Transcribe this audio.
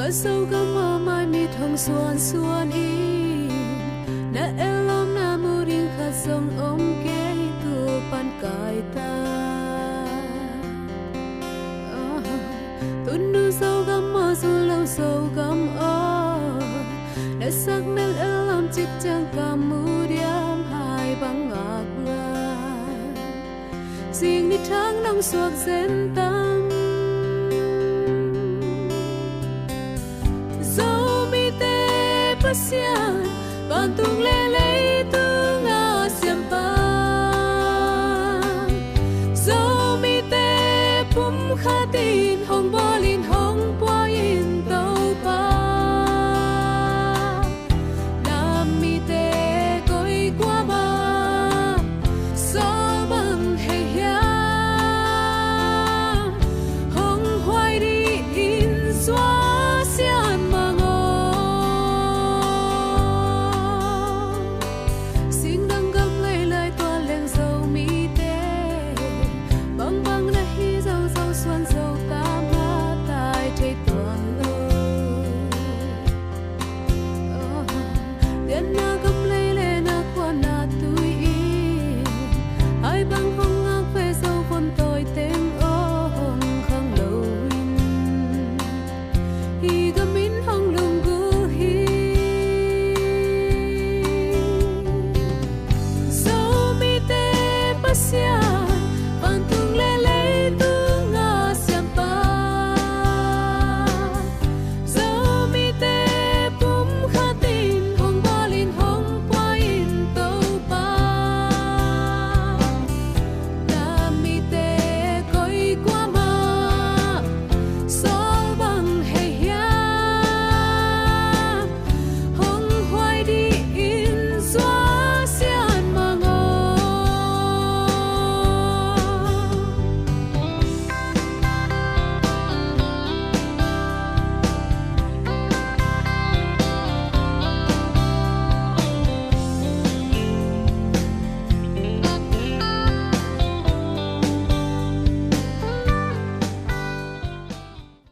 Cả sâu cả mơ mai mi thong xuan xuan in na elom na muring kha song om ke tu pan kai ta tun nu sâu gam mơ su lâu sâu gam o na sak mel elom chik chang kam muriam hai bang ngak la sing ni thang nong suak zen tam pasian bantung lele tunga siampa zomi te pum khatin hong bolin hong poin tau pa nami te koi kwa ba so bang he ya hong hoai di in zwa sian mang Then I go